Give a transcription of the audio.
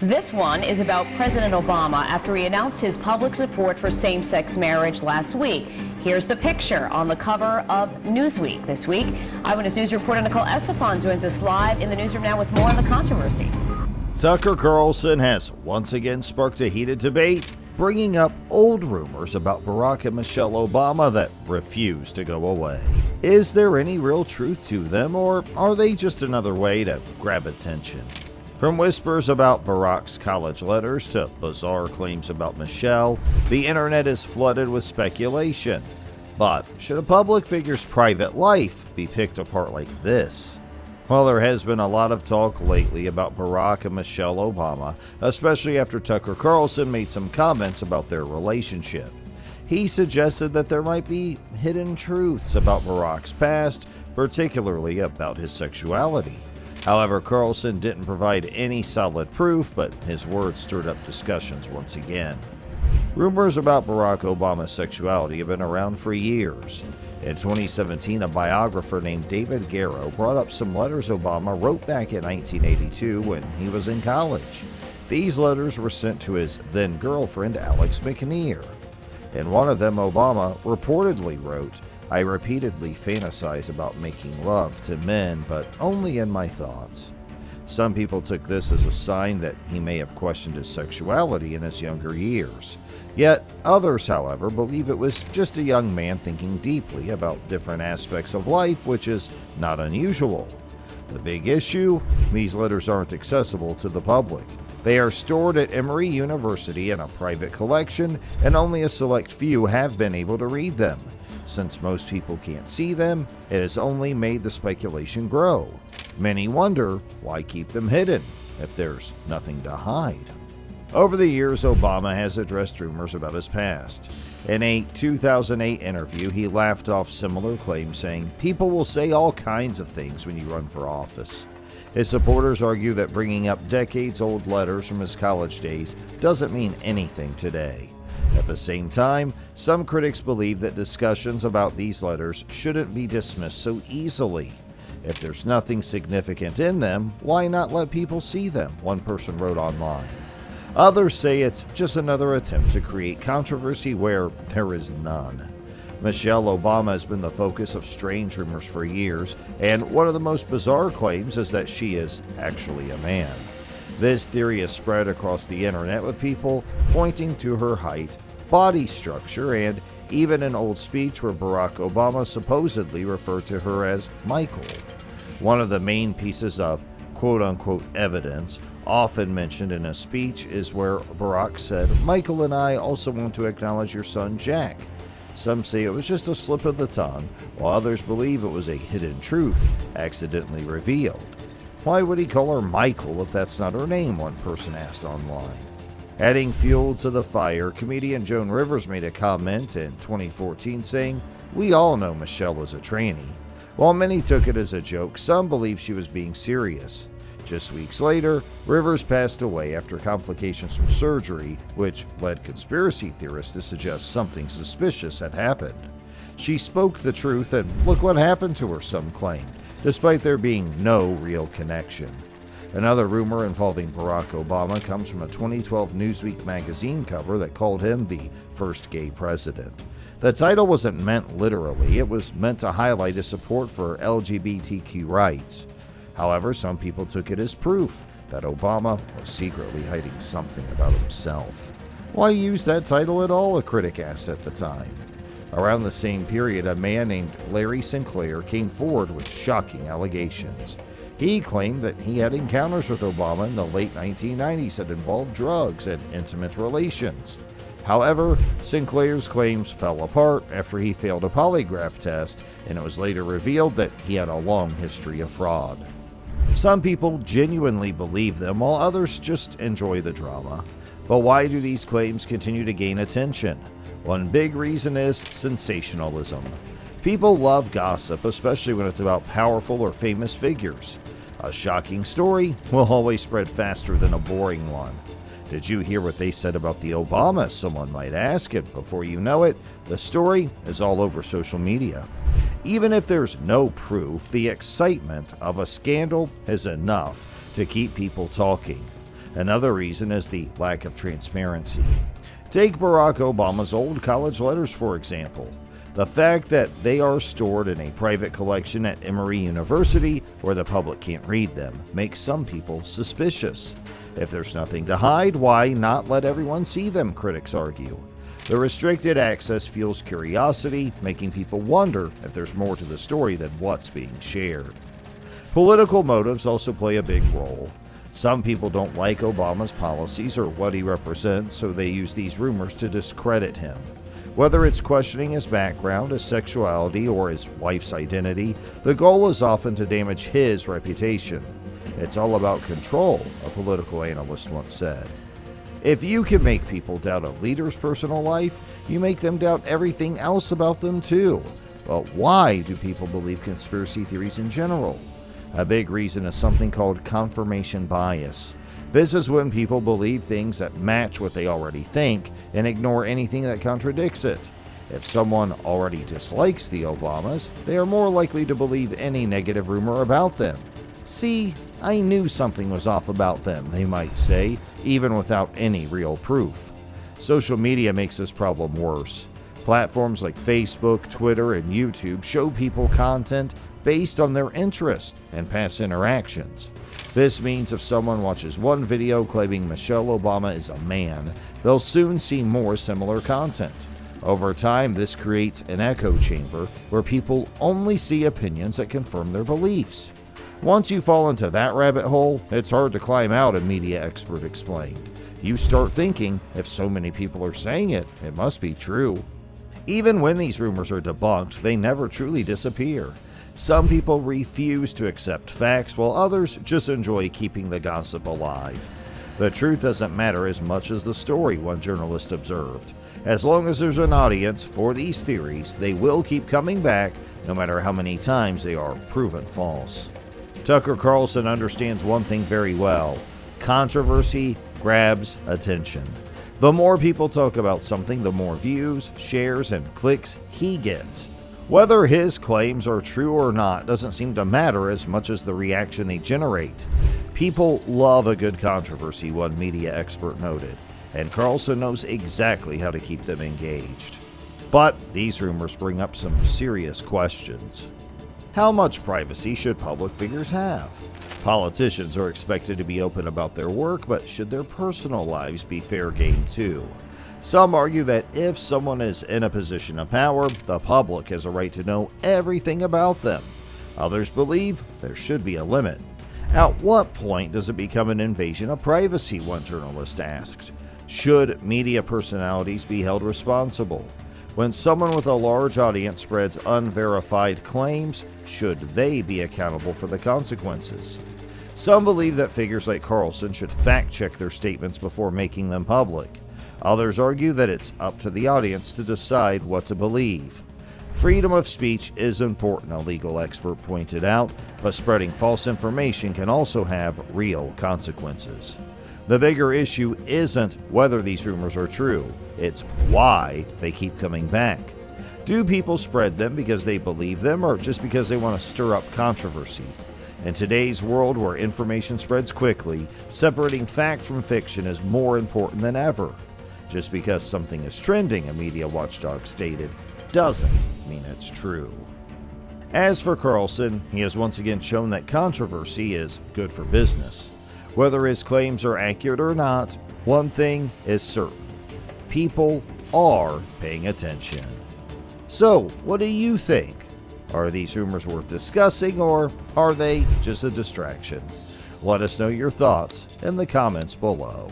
This one is about President Obama after he announced his public support for same-sex marriage last week. Here's the picture on the cover of Newsweek this week. Eyewitness News reporter Nicole Estefan joins us live in the newsroom now with more on the controversy. Tucker Carlson has once again sparked a heated debate, bringing up old rumors about Barack and Michelle Obama that refuse to go away. Is there any real truth to them, or are they just another way to grab attention? From whispers about Barack's college letters to bizarre claims about Michelle, the internet is flooded with speculation. But should a public figure's private life be picked apart like this? Well, there has been a lot of talk lately about Barack and Michelle Obama, especially after Tucker Carlson made some comments about their relationship. He suggested that there might be hidden truths about Barack's past, particularly about his sexuality. However, Carlson didn't provide any solid proof, but his words stirred up discussions once again. Rumors about Barack Obama's sexuality have been around for years. In 2017, a biographer named David Garrow brought up some letters Obama wrote back in 1982 when he was in college. These letters were sent to his then-girlfriend Alex McNear. In one of them, Obama reportedly wrote, "I repeatedly fantasize about making love to men, but only in my thoughts." Some people took this as a sign that he may have questioned his sexuality in his younger years. Yet others, however, believe it was just a young man thinking deeply about different aspects of life, which is not unusual. The big issue? These letters aren't accessible to the public. They are stored at Emory University in a private collection, and only a select few have been able to read them. Since most people can't see them, it has only made the speculation grow. Many wonder, why keep them hidden if there's nothing to hide? Over the years, Obama has addressed rumors about his past. In a 2008 interview, he laughed off similar claims, saying, "People will say all kinds of things when you run for office." His supporters argue that bringing up decades-old letters from his college days doesn't mean anything today. At the same time, some critics believe that discussions about these letters shouldn't be dismissed so easily. If there's nothing significant in them, why not let people see them? One person wrote online. Others say it's just another attempt to create controversy where there is none. Michelle Obama has been the focus of strange rumors for years, and one of the most bizarre claims is that she is actually a man. This theory has spread across the internet, with people pointing to her height, body structure, and even an old speech where Barack Obama supposedly referred to her as Michael. One of the main pieces of quote-unquote evidence often mentioned in a speech is where Barack said, "Michael and I also want to acknowledge your son Jack." Some say it was just a slip of the tongue, while others believe it was a hidden truth accidentally revealed. Why would he call her Michael if that's not her name? One person asked online. Adding fuel to the fire, comedian Joan Rivers made a comment in 2014 saying, "We all know Michelle is a tranny." While many took it as a joke, some believe she was being serious. Just weeks later, Rivers passed away after complications from surgery, which led conspiracy theorists to suggest something suspicious had happened. She spoke the truth, and look what happened to her, some claimed, despite there being no real connection. Another rumor involving Barack Obama comes from a 2012 Newsweek magazine cover that called him the first gay president. The title wasn't meant literally, it was meant to highlight his support for LGBTQ rights. However, some people took it as proof that Obama was secretly hiding something about himself. Why use that title at all, a critic asked at the time. Around the same period, a man named Larry Sinclair came forward with shocking allegations. He claimed that he had encounters with Obama in the late 1990s that involved drugs and intimate relations. However, Sinclair's claims fell apart after he failed a polygraph test, and it was later revealed that he had a long history of fraud. Some people genuinely believe them, while others just enjoy the drama. But why do these claims continue to gain attention? One big reason is sensationalism. People love gossip, especially when it's about powerful or famous figures. A shocking story will always spread faster than a boring one. Did you hear what they said about the Obamas? Someone might ask, and before you know it, the story is all over social media. Even if there's no proof, the excitement of a scandal is enough to keep people talking. Another reason is the lack of transparency. Take Barack Obama's old college letters, for example. The fact that they are stored in a private collection at Emory University where the public can't read them makes some people suspicious. If there's nothing to hide, why not let everyone see them, critics argue. The restricted access fuels curiosity, making people wonder if there's more to the story than what's being shared. Political motives also play a big role. Some people don't like Obama's policies or what he represents, so they use these rumors to discredit him. Whether it's questioning his background, his sexuality, or his wife's identity, the goal is often to damage his reputation. It's all about control, a political analyst once said. If you can make people doubt a leader's personal life, you make them doubt everything else about them too. But why do people believe conspiracy theories in general? A big reason is something called confirmation bias. This is when people believe things that match what they already think and ignore anything that contradicts it. If someone already dislikes the Obamas, they are more likely to believe any negative rumor about them. See, I knew something was off about them, they might say, even without any real proof. Social media makes this problem worse. Platforms like Facebook, Twitter, and YouTube show people content based on their interest and past interactions. This means if someone watches one video claiming Michelle Obama is a man, they'll soon see more similar content. Over time, this creates an echo chamber where people only see opinions that confirm their beliefs. Once you fall into that rabbit hole, it's hard to climb out, a media expert explained. You start thinking, if so many people are saying it, it must be true. Even when these rumors are debunked, they never truly disappear. Some people refuse to accept facts, while others just enjoy keeping the gossip alive. The truth doesn't matter as much as the story, one journalist observed. As long as there's an audience for these theories, they will keep coming back, no matter how many times they are proven false. Tucker Carlson understands one thing very well: controversy grabs attention. The more people talk about something, the more views, shares, and clicks he gets. Whether his claims are true or not doesn't seem to matter as much as the reaction they generate. People love a good controversy, one media expert noted, and Carlson knows exactly how to keep them engaged. But these rumors bring up some serious questions. How much privacy should public figures have? Politicians are expected to be open about their work, but should their personal lives be fair game too? Some argue that if someone is in a position of power, the public has a right to know everything about them. Others believe there should be a limit. At what point does it become an invasion of privacy, one journalist asked. Should media personalities be held responsible? When someone with a large audience spreads unverified claims, should they be accountable for the consequences? Some believe that figures like Carlson should fact-check their statements before making them public. Others argue that it's up to the audience to decide what to believe. Freedom of speech is important, a legal expert pointed out, but spreading false information can also have real consequences. The bigger issue isn't whether these rumors are true, it's why they keep coming back. Do people spread them because they believe them or just because they want to stir up controversy? In today's world where information spreads quickly, separating fact from fiction is more important than ever. Just because something is trending, a media watchdog stated, doesn't mean it's true. As for Carlson, he has once again shown that controversy is good for business. Whether his claims are accurate or not, one thing is certain: people are paying attention. So, what do you think? Are these rumors worth discussing, or are they just a distraction? Let us know your thoughts in the comments below.